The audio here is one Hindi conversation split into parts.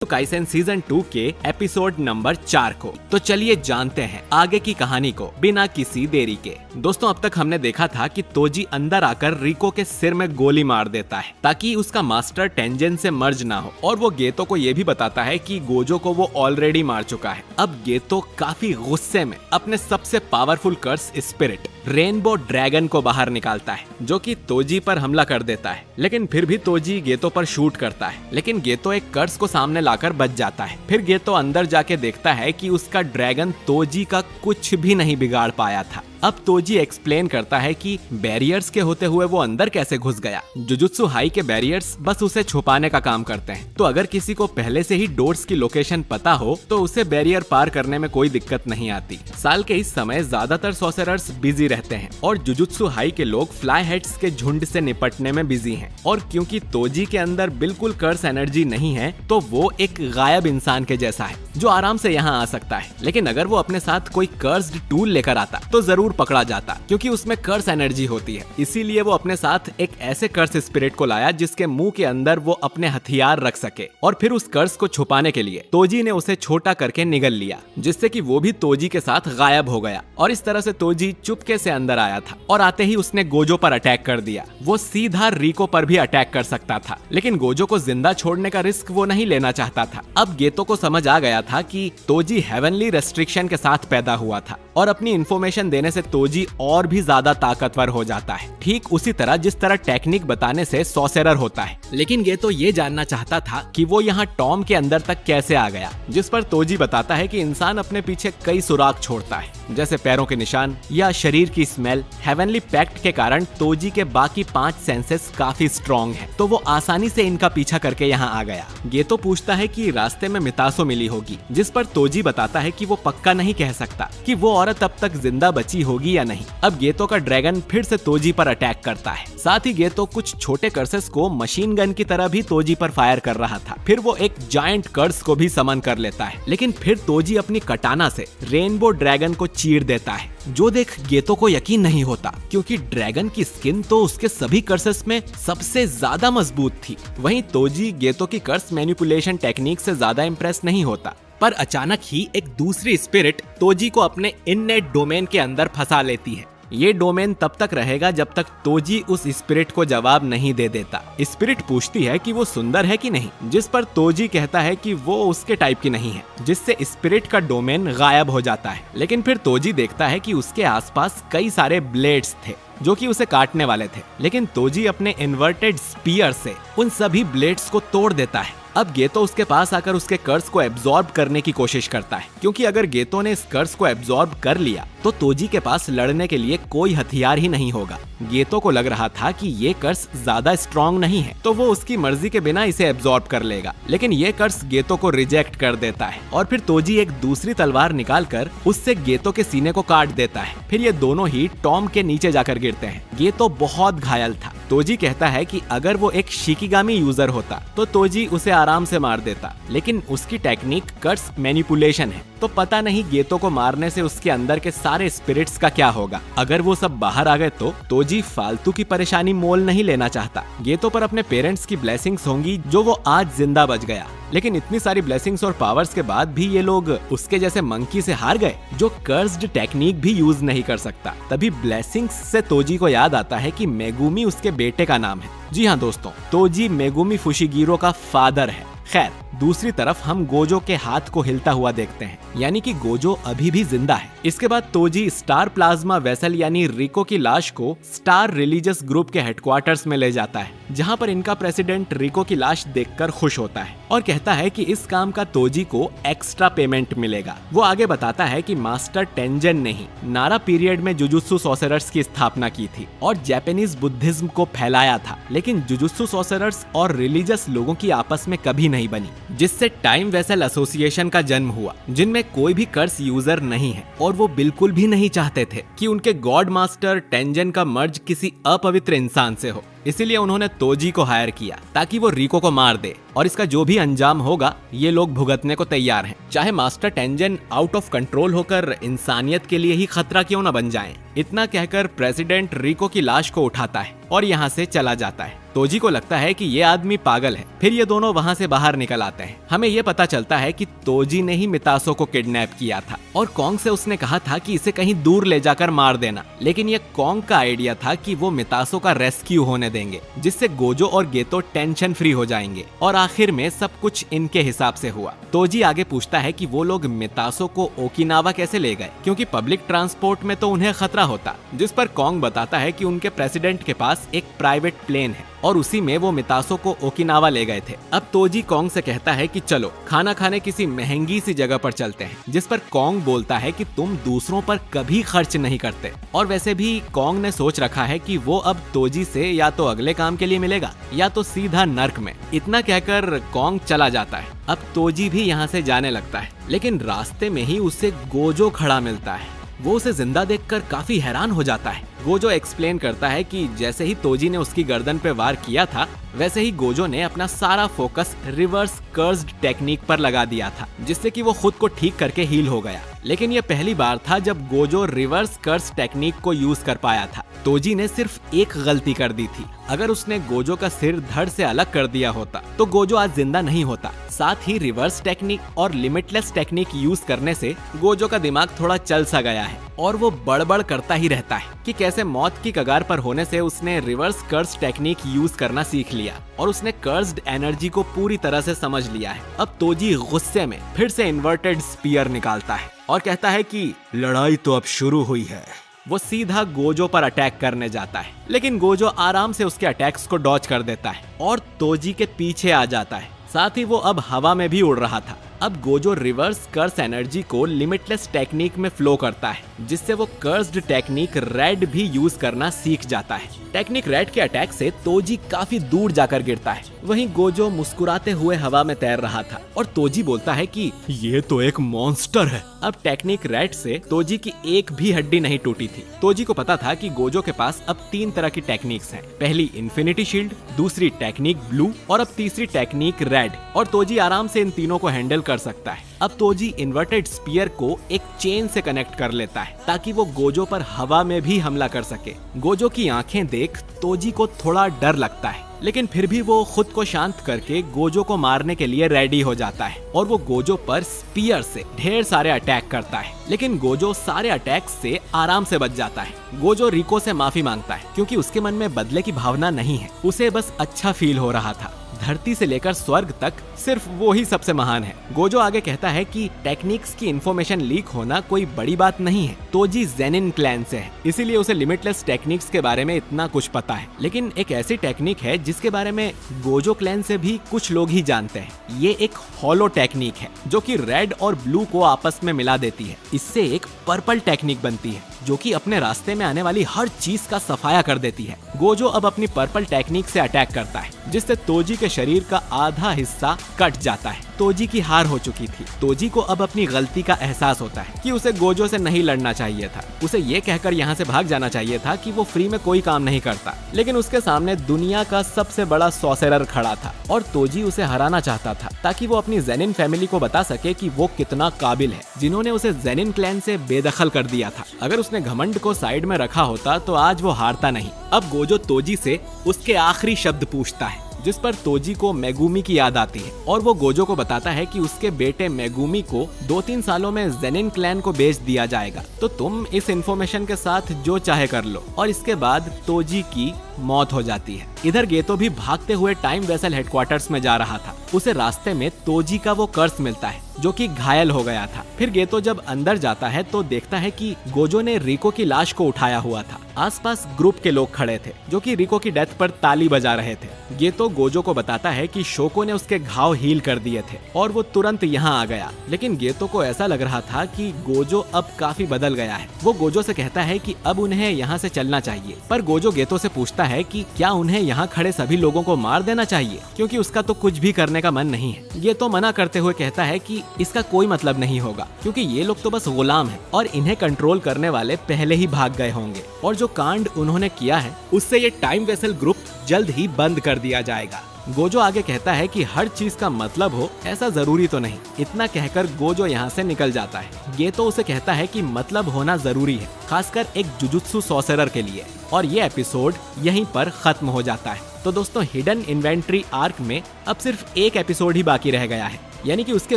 तो काइसेन सीजन 2 के एपिसोड नंबर 4 को। तो चलिए जानते हैं आगे की कहानी को बिना किसी देरी के। दोस्तों, अब तक हमने देखा था कि तोजी अंदर आकर रिको के सिर में गोली मार देता है ताकि उसका मास्टर टेंजन से मर्ज ना हो, और वो गेतो को ये भी बताता है कि गोजो को वो ऑलरेडी मार चुका है। अब गेतो काफी गुस्से में अपने सबसे पावरफुल कर्स स्पिरिट रेनबो ड्रैगन को बाहर निकालता है, जो कि तोजी पर हमला कर देता है। लेकिन फिर भी तोजी गेतो पर शूट करता है, लेकिन गेतो एक कर्स को सामने लाकर बच जाता है। फिर गेतो अंदर जाके देखता है कि उसका ड्रैगन तोजी का कुछ भी नहीं बिगाड़ पाया था। अब तोजी एक्सप्लेन करता है कि बैरियर्स के होते हुए वो अंदर कैसे घुस गया। जुजुत्सु हाई के बैरियर्स बस उसे छुपाने का काम करते हैं, तो अगर किसी को पहले से ही डोर्स की लोकेशन पता हो तो उसे बैरियर पार करने में कोई दिक्कत नहीं आती। साल के इस समय ज्यादातर सॉर्सरर्स बिजी रहते हैं और जुजुत्सु हाई के लोग फ्लाई हेड्स के झुंड से निपटने में बिजी हैं। और क्योंकि तोजी के अंदर बिल्कुल कर्स एनर्जी नहीं है, तो वो एक गायब इंसान के जैसा है जो आराम से यहाँ आ सकता है। लेकिन अगर वो अपने साथ कोई कर्स्ड टूल लेकर आता तो जरूर पकड़ा जाता, क्योंकि उसमें कर्स एनर्जी होती है। इसीलिए वो अपने साथ एक ऐसे कर्स स्पिरिट को लाया जिसके मुंह के अंदर वो अपने हथियार रख सके। और फिर उस कर्स को छुपाने के लिए तोजी ने उसे छोटा करके निगल लिया, जिससे कि वो भी तोजी के साथ गायब हो गया। और इस तरह से तोजी चुपके से अंदर आया था और आते ही उसने गोजो पर अटैक कर दिया। वो सीधा रिको पर भी अटैक कर सकता था, लेकिन गोजो को जिंदा छोड़ने का रिस्क वो नहीं लेना चाहता था। अब गेतो को समझ आ गया था कि तोजी हेवनली रेस्ट्रिक्शन के साथ पैदा हुआ था और अपनी इंफॉर्मेशन देने से तोजी और भी ज्यादा ताकतवर हो जाता है, ठीक उसी तरह जिस तरह टेक्निक बताने से सॉर्सरर होता है। लेकिन गेतो ये जानना चाहता था कि वो यहाँ टॉम के अंदर तक कैसे आ गया, जिस पर तोजी बताता है कि इंसान अपने पीछे कई सुराग छोड़ता है, जैसे पैरों के निशान या शरीर की स्मेल। हेवनली पैक्ट के कारण तोजी के बाकी 5 सेंसेस काफी स्ट्रॉन्ग है, तो वो आसानी से इनका पीछा करके यहाँ आ गया। गेतो पूछता है कि रास्ते में मितासो मिली होगी, जिस पर तोजी बताता है कि वो पक्का नहीं कह सकता कि वो औरत अब तक जिंदा बची होगी या नहीं। अब गेतो का ड्रैगन फिर से तोजी पर अटैक करता है। साथ ही गेतो कुछ छोटे कर्सेस को मशीन गन की तरह भी तोजी पर फायर कर रहा था। फिर वो एक जायंट कर्स को भी समन कर लेता है, लेकिन फिर तोजी अपनी कटाना से रेनबो ड्रैगन को चीर देता है, जो देख गेतो को यकीन नहीं होता, क्योंकि ड्रैगन की स्किन तो उसके सभी कर्सेस में सबसे ज्यादा मजबूत थी। वहीं तोजी गेतो की कर्स मैनिपुलेशन टेक्निक से ज्यादा इम्प्रेस नहीं होता। पर अचानक ही एक दूसरी स्पिरिट तोजी को अपने इननेट डोमेन के अंदर फंसा लेती है। ये डोमेन तब तक रहेगा जब तक तोजी उस स्पिरिट को जवाब नहीं दे देता। स्पिरिट पूछती है कि वो सुंदर है कि नहीं, जिस पर तोजी कहता है कि वो उसके टाइप की नहीं है, जिससे स्पिरिट का डोमेन गायब हो जाता है। लेकिन फिर तोजी देखता है कि उसके आसपास कई सारे ब्लेड्स थे जो कि उसे काटने वाले थे, लेकिन तोजी अपने इन्वर्टेड स्पीयर से उन सभी ब्लेड्स को तोड़ देता है। अब गेतो उसके पास आकर उसके कर्स को एब्जॉर्ब करने की कोशिश करता है, क्योंकि अगर गेतो ने इस कर्स को एब्जॉर्ब कर लिया तो तोजी के पास लड़ने के लिए कोई हथियार ही नहीं होगा। गेतो को लग रहा था कि ये कर्स ज्यादा स्ट्रॉन्ग नहीं है, तो वो उसकी मर्जी के बिना इसे एब्जॉर्ब कर लेगा। लेकिन ये कर्स गेतो को रिजेक्ट कर देता है और फिर तोजी एक दूसरी तलवार निकालकर उससे गेतो के सीने को काट देता है। फिर ये दोनों ही टॉम के नीचे जाकर गिरते हैं। गेतो बहुत घायल था। तोजी कहता है कि अगर वो एक शिकिगामी यूजर होता तो तोजी उसे आराम से मार देता, लेकिन उसकी टेक्निक कर्स मैनिपुलेशन है, तो पता नहीं गेतो को मारने से उसके अंदर के सारे स्पिरिट्स का क्या होगा। अगर वो सब बाहर आ गए तो तोजी फालतू की परेशानी मोल नहीं लेना चाहता। गेतो पर अपने पेरेंट्स की ब्लेसिंग्स होंगी जो वो आज जिंदा बच गया, लेकिन इतनी सारी ब्लेसिंग्स और पावर्स के बाद भी ये लोग उसके जैसे मंकी से हार गए जो कर्स्ड टेक्निक भी यूज नहीं कर सकता। तभी ब्लेसिंग्स से तोजी को याद आता है कि मेगुमी उसके बेटे का नाम है। जी हाँ दोस्तों, तोजी मेगुमी फुशिगिरो का फादर है। खैर, दूसरी तरफ हम गोजो के हाथ को हिलता हुआ देखते हैं, यानी कि गोजो अभी भी जिंदा है। इसके बाद तोजी स्टार प्लाज्मा वेसल यानी रिको की लाश को स्टार रिलीजियस ग्रुप के हेडक्वार्टर्स में ले जाता है, जहां पर इनका प्रेसिडेंट रिको की लाश देखकर खुश होता है और कहता है कि इस काम का तोजी को एक्स्ट्रा पेमेंट मिलेगा। वो आगे बताता है कि मास्टर टेंजन ने ही नारा पीरियड में जुजुत्सु सॉर्सरर्स की स्थापना की थी और जापानीज बुद्धिज्म को फैलाया था, लेकिन जुजुत्सु सॉर्सरर्स और रिलीजियस लोगों की आपस में कभी नहीं बनी, जिससे टाइम वेसल एसोसिएशन का जन्म हुआ, जिनमें कोई भी कर्स यूजर नहीं है। और वो बिल्कुल भी नहीं चाहते थे कि उनके गॉड मास्टर टेंजन का मर्ज किसी अपवित्र इंसान से हो। इसीलिए उन्होंने तोजी को हायर किया ताकि वो रिको को मार दे और इसका जो भी अंजाम होगा ये लोग भुगतने को तैयार हैं, चाहे master tangent out of control होकर इंसानियत के लिए ही खतरा क्यों न बन जाएं। इतना कहकर प्रेसिडेंट रिको की लाश को उठाता है और यहाँ से चला जाता है। तोजी को लगता है कि ये आदमी पागल है। फिर ये दोनों वहाँ से बाहर निकल आते हैं। हमें ये पता चलता है कि तोजी ने ही मितासो को किडनैप किया था और कॉन्ग से उसने कहा था कि इसे कहीं दूर ले जाकर मार देना, लेकिन ये कॉन्ग का आइडिया था कि वो मितासो का रेस्क्यू होने देंगे, जिससे गोजो और गेतो टेंशन फ्री हो जाएंगे और आखिर में सब कुछ इनके हिसाब से हुआ। तोजी आगे पूछता है कि वो लोग मितासो को ओकिनावा कैसे ले गए, क्योंकि पब्लिक ट्रांसपोर्ट में तो उन्हें खतरा होता, जिस पर कॉन्ग बताता है कि उनके प्रेसिडेंट के पास एक प्राइवेट प्लेन है और उसी में वो मितासो को ओकिनावा ले गए थे। अब तोजी कॉन्ग से कहता है कि चलो खाना खाने किसी महंगी सी जगह पर चलते हैं, जिस पर कॉन्ग बोलता है कि तुम दूसरों पर कभी खर्च नहीं करते, और वैसे भी कॉन्ग ने सोच रखा है कि वो अब तोजी से या तो अगले काम के लिए मिलेगा या तो सीधा नर्क में। इतना कहकर कॉन्ग चला जाता है। अब तोजी भी यहाँ से जाने लगता है, लेकिन रास्ते में ही उसे गोजो खड़ा मिलता है। वो उसे जिंदा देखकर काफी हैरान हो जाता है। गोजो एक्सप्लेन करता है कि जैसे ही तोजी ने उसकी गर्दन पे वार किया था, वैसे ही गोजो ने अपना सारा फोकस रिवर्स कर्स्ड टेक्निक पर लगा दिया था, जिससे कि वो खुद को ठीक करके हील हो गया। लेकिन ये पहली बार था जब गोजो रिवर्स कर्स टेक्निक को यूज कर पाया था। तोजी ने सिर्फ एक गलती कर दी थी। अगर उसने गोजो का सिर धड़ से अलग कर दिया होता तो गोजो आज जिंदा नहीं होता। साथ ही रिवर्स टेक्निक और लिमिटलेस टेक्निक यूज करने से गोजो का दिमाग थोड़ा चल सा गया है और वो बड़बड़ करता ही रहता है कि कैसे मौत की कगार पर होने से उसने रिवर्स कर्स टेक्निक यूज करना सीख लिया और उसने कर्स्ड एनर्जी को पूरी तरह से समझ लिया है। अब तोजी गुस्से में फिर से इन्वर्टेड स्पीयर निकालता है और कहता है कि लड़ाई तो अब शुरू हुई है। वो सीधा गोजो पर अटैक करने जाता है, लेकिन गोजो आराम से उसके अटैक्स को डॉज कर देता है और तोजी के पीछे आ जाता है। साथ ही वो अब हवा में भी उड़ रहा था। अब गोजो रिवर्स कर्स एनर्जी को लिमिटलेस टेक्निक में फ्लो करता है, जिससे वो कर्स्ड टेक्निक रेड भी यूज करना सीख जाता है। टेक्निक रेड के अटैक से तोजी काफी दूर जाकर गिरता है। वहीं गोजो मुस्कुराते हुए हवा में तैर रहा था और तोजी बोलता है कि ये तो एक मॉन्स्टर है। अब टेक्निक रेड से तोजी की एक भी हड्डी नहीं टूटी थी। तोजी को पता था कि गोजो के पास अब 3 तरह की टेक्निक्स हैं। पहली इन्फिनिटी शील्ड, दूसरी टेक्निक ब्लू और अब तीसरी टेक्निक रेड, और तोजी आराम से इन तीनों को हैंडल कर सकता है। अब तोजी इन्वर्टेड स्पीयर को एक चेन से कनेक्ट कर लेता है ताकि वो गोजो पर हवा में भी हमला कर सके। गोजो की आंखें देख तोजी को थोड़ा डर लगता है, लेकिन फिर भी वो खुद को शांत करके गोजो को मारने के लिए रेडी हो जाता है और वो गोजो पर स्पीयर से ढेर सारे अटैक करता है। लेकिन गोजो सारे अटैक से आराम से बच जाता है। गोजो रिको से माफी मांगता है क्योंकि उसके मन में बदले की भावना नहीं है, उसे बस अच्छा फील हो रहा था। धरती से लेकर स्वर्ग तक सिर्फ वो ही सबसे महान है। गोजो आगे कहता है कि टेक्निक्स की इन्फॉर्मेशन लीक होना कोई बड़ी बात नहीं है। तोजी जेनिन क्लैन से है, इसीलिए उसे लिमिटलेस टेक्निक्स के बारे में इतना कुछ पता है। लेकिन एक ऐसी टेक्निक है जिसके बारे में गोजो क्लैन से भी कुछ लोग ही जानते हैं। ये एक हॉलो टेक्निक है जो कि रेड और ब्लू को आपस में मिला देती है। इससे एक पर्पल टेक्निक बनती है जो कि अपने रास्ते में आने वाली हर चीज का सफाया कर देती है। गोजो अब अपनी पर्पल टेक्निक से अटैक करता है, जिससे तोजी के शरीर का आधा हिस्सा कट जाता है। तोजी की हार हो चुकी थी। तोजी को अब अपनी गलती का एहसास होता है कि उसे गोजो से नहीं लड़ना चाहिए था। उसे ये कहकर यहाँ से भाग जाना चाहिए था कि वो फ्री में कोई काम नहीं करता, लेकिन उसके सामने दुनिया का सबसे बड़ा सॉसेरर खड़ा था और तोजी उसे हराना चाहता था ताकि वो अपनी जेनिन फैमिली को बता सके कि वो कितना काबिल है, जिन्होंने उसे जेनिन क्लैन से बेदखल कर दिया था। अगर उसने घमंड को साइड में रखा होता तो आज वो हारता नहीं। अब गोजो तोजी से उसके आखिरी शब्द पूछता है, जिस पर तोजी को मेगुमी की याद आती है और वो गोजो को बताता है कि उसके बेटे मेगुमी को 2-3 सालों में जेनिन क्लैन को बेच दिया जाएगा, तो तुम इस इन्फॉर्मेशन के साथ जो चाहे कर लो। और इसके बाद तोजी की मौत हो जाती है। इधर गेतो भी भागते हुए टाइम वेसल हेडक्वार्टर्स में जा रहा था। उसे रास्ते में तोजी का वो कर्स मिलता है जो कि घायल हो गया था। फिर गेतो जब अंदर जाता है तो देखता है कि गोजो ने रिको की लाश को उठाया हुआ था। आसपास ग्रुप के लोग खड़े थे जो कि रिको की डेथ पर ताली बजा रहे थे। गेतो गोजो को बताता है कि शोको ने उसके घाव हील कर दिए थे और वो तुरंत यहाँ आ गया। लेकिन गेतो को ऐसा लग रहा था कि गोजो अब काफी बदल गया है। वो गोजो से कहता है कि अब उन्हें यहाँ से चलना चाहिए, पर गोजो गेतो से पूछता है कि क्या उन्हें यहाँ खड़े सभी लोगों को मार देना चाहिए, क्योंकि उसका तो कुछ भी करने का मन नहीं है। गेतो मना करते हुए कहता है कि इसका कोई मतलब नहीं होगा, क्योंकि ये लोग तो बस गुलाम हैं और इन्हें कंट्रोल करने वाले पहले ही भाग गए होंगे और जो कांड उन्होंने किया है उससे ये टाइम वेसल ग्रुप जल्द ही बंद कर दिया जाएगा। गोजो आगे कहता है कि हर चीज का मतलब हो ऐसा जरूरी तो नहीं। इतना कहकर गोजो यहाँ से निकल जाता है। गेतो उसे कहता है कि मतलब होना जरूरी है, खासकर एक जुजुत्सु सॉर्सरर के लिए। और ये एपिसोड यहीं पर खत्म हो जाता है। तो दोस्तों हिडन इन्वेंट्री आर्क में अब सिर्फ एक एपिसोड ही बाकी रह गया है, यानी कि उसके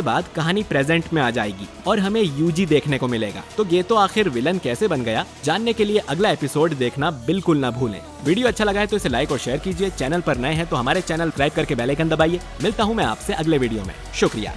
बाद कहानी प्रेजेंट में आ जाएगी और हमें यूजी देखने को मिलेगा। तो गेतो आखिर विलन कैसे बन गया, जानने के लिए अगला एपिसोड देखना बिल्कुल ना भूलें। वीडियो अच्छा लगा है तो इसे लाइक और शेयर कीजिए। चैनल पर नए हैं तो हमारे चैनल सब्सक्राइब करके बेल आइकन दबाइए। मिलता हूँ मैं आपसे अगले वीडियो में। शुक्रिया।